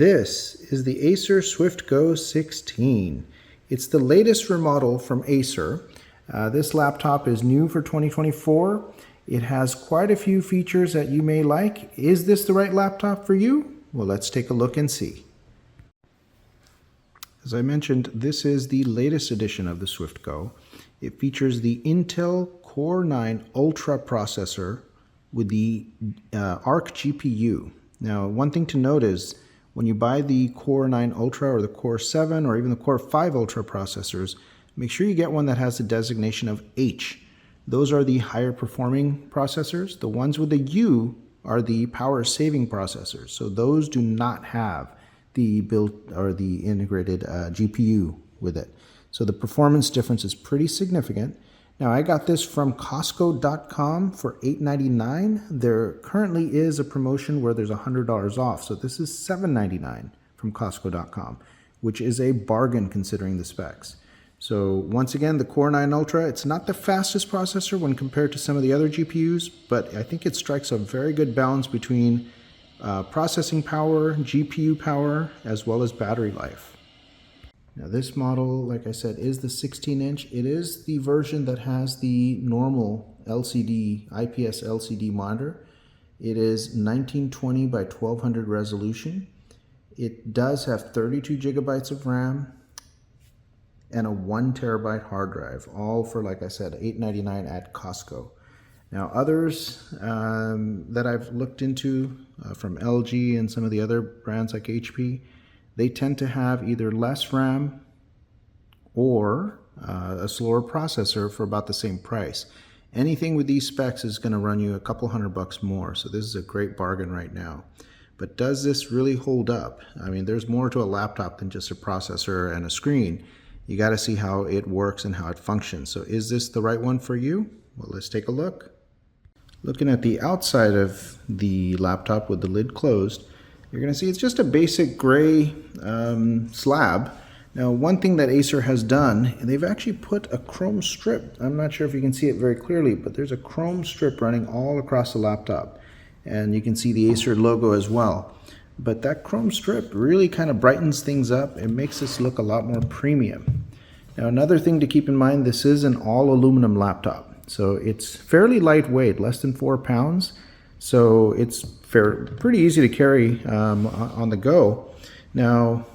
This is the Acer Swift Go 16. It's the latest remodel from Acer. This laptop is new for 2024. It has quite a few features that you may like. Is this the right laptop for you? Well, let's take a look and see. As I mentioned, this is the latest edition of the Swift Go. It features the Intel Core 9 Ultra processor with the Arc GPU. Now, one thing to note is when you buy the Core 9 Ultra or the Core 7 or even the Core 5 Ultra processors, make sure you get one that has the designation of H. Those are the higher performing processors. The ones with the U are the power saving processors. So those do not have the built or the integrated GPU with it. So the performance difference is pretty significant. Now, I got this from Costco.com for $8.99. There currently is a promotion where there's $100 off. So this is $7.99 from Costco.com, which is a bargain considering the specs. So once again, the Core 9 Ultra, it's not the fastest processor when compared to some of the other GPUs, but I think it strikes a very good balance between processing power, GPU power, as well as battery life. Now this model, like I said, is the 16-inch. It is the version that has the normal LCD, IPS LCD monitor. It is 1920 by 1200 resolution. It does have 32 gigabytes of RAM and a 1 terabyte hard drive, all for, like I said, $8.99 at Costco. Now others that I've looked into from LG and some of the other brands like HP, they tend to have either less RAM or a slower processor for about the same price. Anything with these specs is going to run you a couple $100 more, so this is a great bargain right now. But does this really hold up? I mean, there's more to a laptop than just a processor and a screen. You got to see how it works and how it functions. So is this the right one for you? Well, let's take a look. Looking at the outside of the laptop with the lid closed, you're going to see it's just a basic gray slab. Now, one thing that Acer has done, they've actually put a chrome strip. I'm not sure if you can see it very clearly, but there's a chrome strip running all across the laptop. And you can see the Acer logo as well. But that chrome strip really kind of brightens things up and makes this look a lot more premium. Now, another thing to keep in mind, this is an all aluminum laptop. So it's fairly lightweight, less than 4 pounds. So it's pretty easy to carry on the go. Now,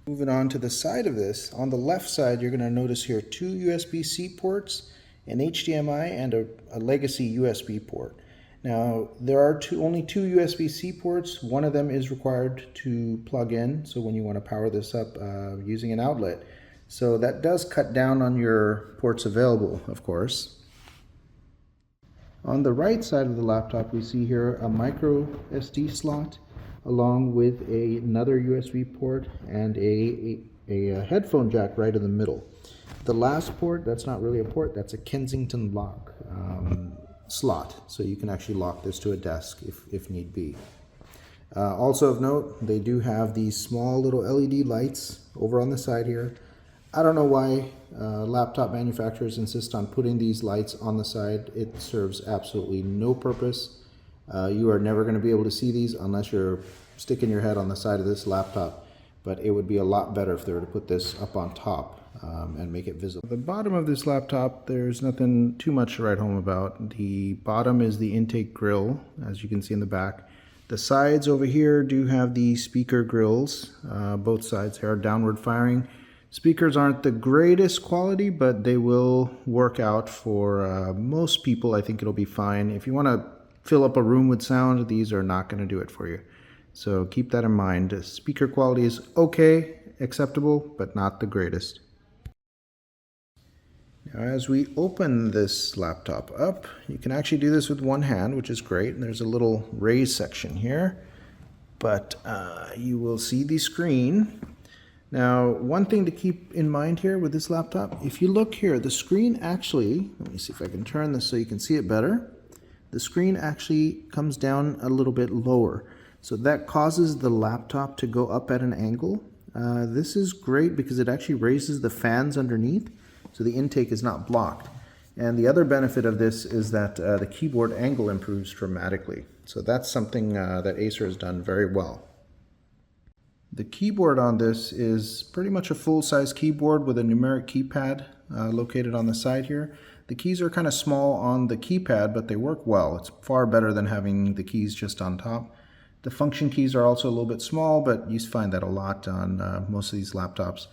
moving on to the side of this, on the left side, you're going to notice here 2 USB-C ports, an HDMI, and a legacy USB port. Now, there are only two USB-C ports. One of them is required to plug in, so when you want to power this up using an outlet. So that does cut down on your ports available, of course. On the right side of the laptop, we see here a micro SD slot along with another USB port and a headphone jack right in the middle. The last port, that's not really a port, that's a Kensington lock slot, so you can actually lock this to a desk if need be. Also of note, they do have these small little LED lights over on the side here. I don't know why laptop manufacturers insist on putting these lights on the side. It serves absolutely no purpose. You are never going to be able to see these unless you're sticking your head on the side of this laptop, but it would be a lot better if they were to put this up on top and make it visible. At the bottom of this laptop, there's nothing too much to write home about. The bottom is the intake grill, as you can see in the back. The sides over here do have the speaker grills. Both sides are downward firing. Speakers aren't the greatest quality, but they will work out for most people. I think it'll be fine. If you want to fill up a room with sound, these are not going to do it for you. So keep that in mind. The speaker quality is okay, acceptable, but not the greatest. Now, as we open this laptop up, you can actually do this with one hand, which is great. And there's a little raise section here, but you will see the screen. Now, one thing to keep in mind here with this laptop, if you look here, the screen actually, let me see if I can turn this so you can see it better. The screen actually comes down a little bit lower. So that causes the laptop to go up at an angle. This is great because it actually raises the fans underneath, so the intake is not blocked. And the other benefit of this is that the keyboard angle improves dramatically. So that's something that Acer has done very well. The keyboard on this is pretty much a full-size keyboard with a numeric keypad located on the side here. The keys are kind of small on the keypad, but they work well. It's far better than having the keys just on top. The function keys are also a little bit small, but you find that a lot on most of these laptops.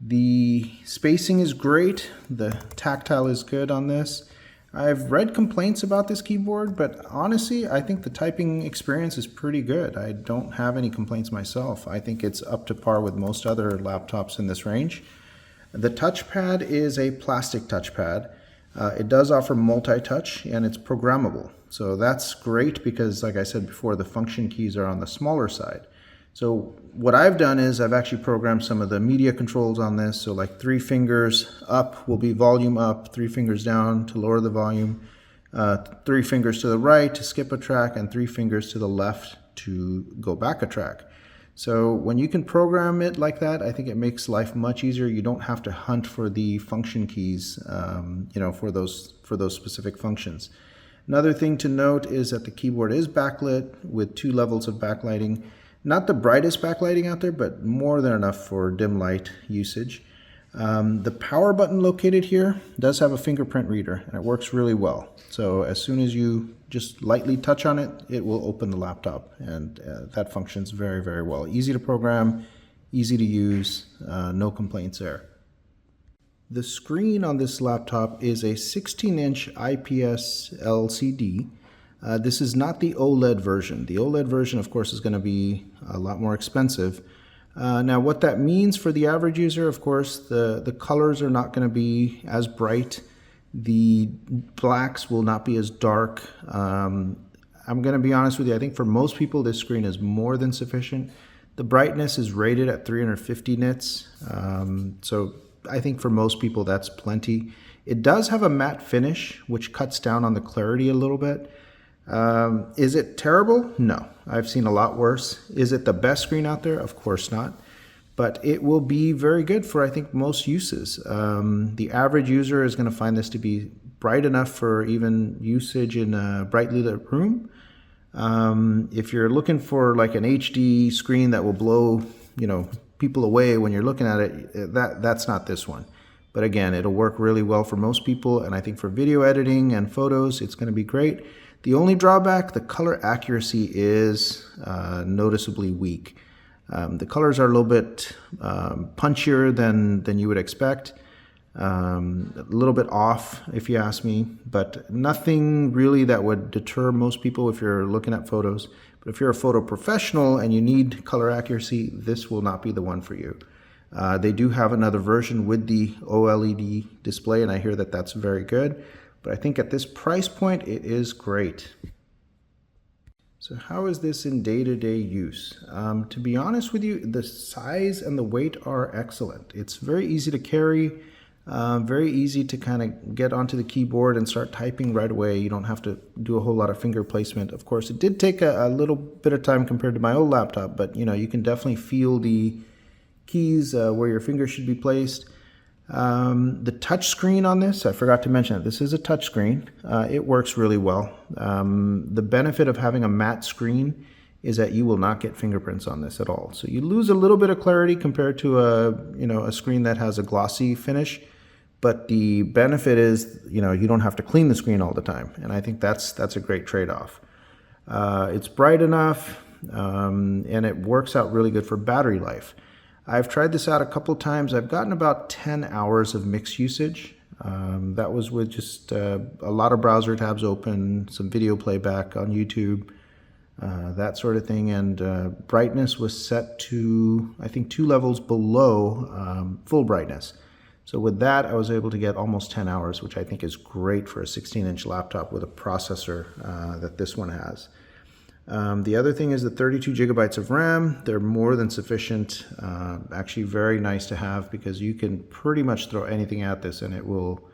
The spacing is great. The tactile is good on this. I've read complaints about this keyboard, but honestly, I think the typing experience is pretty good. I don't have any complaints myself. I think it's up to par with most other laptops in this range. The touchpad is a plastic touchpad. It does offer multi-touch and it's programmable. So that's great because, like I said before, the function keys are on the smaller side. So what I've done is I've actually programmed some of the media controls on this. So like 3 fingers up will be volume up, 3 fingers down to lower the volume, 3 fingers to the right to skip a track, and 3 fingers to the left to go back a track. So when you can program it like that, I think it makes life much easier. You don't have to hunt for the function keys, for those specific functions. Another thing to note is that the keyboard is backlit with 2 levels of backlighting. Not the brightest backlighting out there, but more than enough for dim light usage. The power button located here does have a fingerprint reader, and it works really well. So as soon as you just lightly touch on it, it will open the laptop, and that functions very, very well. Easy to program, easy to use, no complaints there. The screen on this laptop is a 16-inch IPS LCD. This is not the OLED version. The OLED version, of course, is going to be a lot more expensive. Now, what that means for the average user, of course, the colors are not going to be as bright. The blacks will not be as dark. I'm going to be honest with you. I think for most people, this screen is more than sufficient. The brightness is rated at 350 nits. So I think for most people, that's plenty. It does have a matte finish, which cuts down on the clarity a little bit. Is it terrible? No. I've seen a lot worse. Is it the best screen out there? Of course not. But it will be very good for, I think, most uses. The average user is going to find this to be bright enough for even usage in a brightly lit room. If you're looking for like an HD screen that will blow, people away when you're looking at it, that's not this one. But again, it'll work really well for most people, and I think for video editing and photos, it's going to be great. The only drawback, the color accuracy is noticeably weak. The colors are a little bit punchier than you would expect. A little bit off, if you ask me, but nothing really that would deter most people if you're looking at photos. But if you're a photo professional and you need color accuracy, this will not be the one for you. They do have another version with the OLED display, and I hear that that's very good. But I think at this price point, it is great. So how is this in day-to-day use? To be honest with you, the size and the weight are excellent. It's very easy to carry, very easy to kind of get onto the keyboard and start typing right away. You don't have to do a whole lot of finger placement. Of course, it did take a little bit of time compared to my old laptop, but you can definitely feel the keys where your finger should be placed. The touch screen on this, I forgot to mention it. This is a touch screen. It works really well. The benefit of having a matte screen is that you will not get fingerprints on this at all. So you lose a little bit of clarity compared to a screen that has a glossy finish. But the benefit is, you don't have to clean the screen all the time. And I think that's a great trade-off. It's bright enough, and it works out really good for battery life. I've tried this out a couple of times. I've gotten about 10 hours of mixed usage. That was with just a lot of browser tabs open, some video playback on YouTube, that sort of thing. And brightness was set to, I think, 2 levels below full brightness. So with that, I was able to get almost 10 hours, which I think is great for a 16-inch laptop with a processor that this one has. The other thing is the 32 gigabytes of RAM. They're more than sufficient. Actually very nice to have because you can pretty much throw anything at this and it will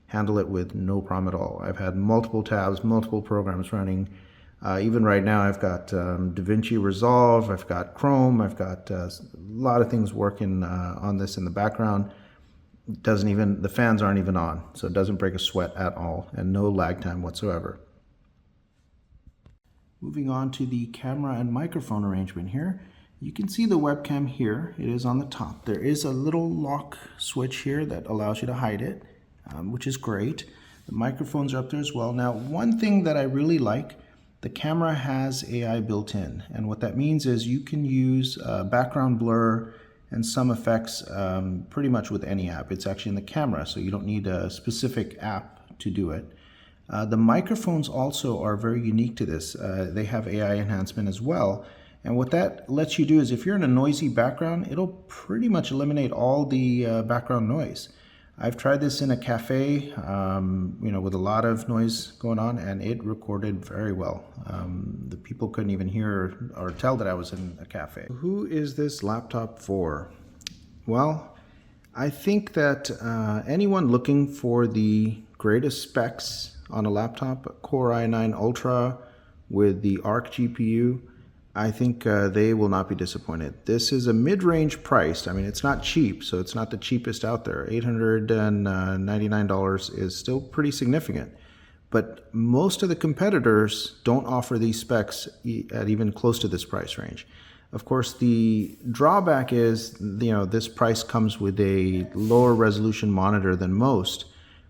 handle it with no problem at all. I've had multiple tabs, multiple programs running. Even right now I've got DaVinci Resolve, I've got Chrome, I've got a lot of things working on this in the background. The fans aren't even on, so it doesn't break a sweat at all and no lag time whatsoever. Moving on to the camera and microphone arrangement here, You can see the webcam here. It is on the top. There is a little lock switch here that allows you to hide it, which is great. The microphones are up there as well. Now, one thing that I really like, the camera has AI built in. And what that means is you can use background blur and some effects pretty much with any app. It's actually in the camera, so you don't need a specific app to do it. The microphones also are very unique to this. They have AI enhancement as well. And what that lets you do is if you're in a noisy background, it'll pretty much eliminate all the background noise. I've tried this in a cafe, with a lot of noise going on, and it recorded very well. The people couldn't even hear or tell that I was in a cafe. Who is this laptop for? Well, I think that anyone looking for the greatest specs on a laptop, a Core i9 Ultra with the Arc GPU, I think they will not be disappointed. This is a mid-range priced. I mean, it's not cheap, so it's not the cheapest out there. $899 is still pretty significant. But most of the competitors don't offer these specs at even close to this price range. Of course, the drawback is, this price comes with a lower resolution monitor than most.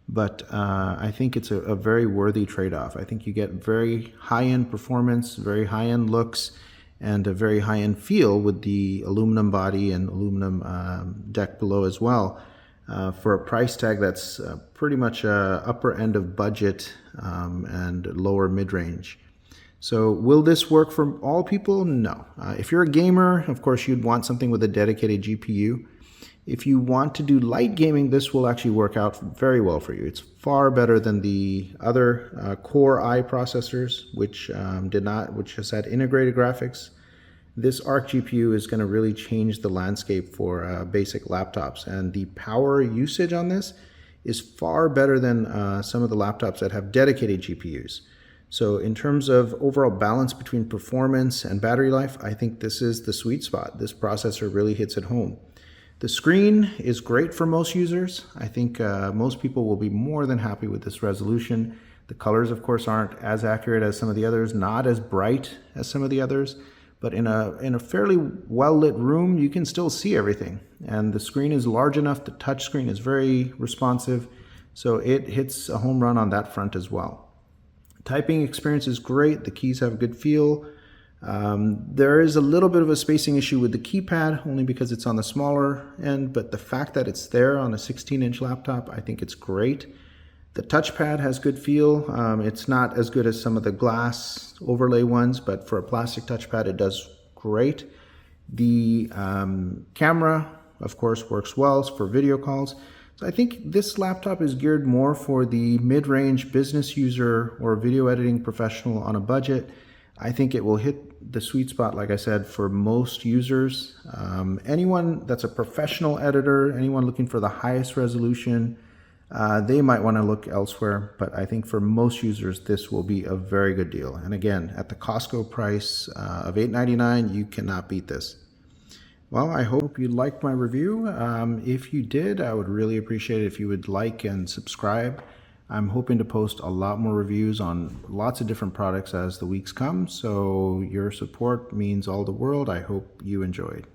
But I think it's a very worthy trade-off. I think you get very high-end performance, very high-end looks, and a very high-end feel with the aluminum body and aluminum deck below as well, for a price tag that's pretty much upper end of budget and lower mid-range. So will this work for all people? No. If you're a gamer, of course you'd want something with a dedicated GPU. If you want to do light gaming, this will actually work out very well for you. It's far better than the other Core i processors, which has had integrated graphics. This Arc GPU is going to really change the landscape for basic laptops, and the power usage on this is far better than some of the laptops that have dedicated GPUs. So in terms of overall balance between performance and battery life, I think this is the sweet spot. This processor really hits it home. The screen is great for most users. I think most people will be more than happy with this resolution. The colors, of course, aren't as accurate as some of the others, not as bright as some of the others, but in a fairly well-lit room, you can still see everything. And the screen is large enough, the touch screen is very responsive, so it hits a home run on that front as well. Typing experience is great, the keys have a good feel. There is a little bit of a spacing issue with the keypad, only because it's on the smaller end, but the fact that it's there on a 16-inch laptop, I think it's great. The touchpad has good feel. It's not as good as some of the glass overlay ones, but for a plastic touchpad, it does great. The camera, of course, works well for video calls. So I think this laptop is geared more for the mid-range business user or video editing professional on a budget. I think it will hit the sweet spot, like I said, for most users. Anyone that's a professional editor, anyone looking for the highest resolution, they might want to look elsewhere. But I think for most users, this will be a very good deal. And again, at the Costco price of $899, you cannot beat this. Well, I hope you liked my review. If you did, I would really appreciate it if you would like and subscribe. I'm hoping to post a lot more reviews on lots of different products as the weeks come, so your support means all the world. I hope you enjoyed.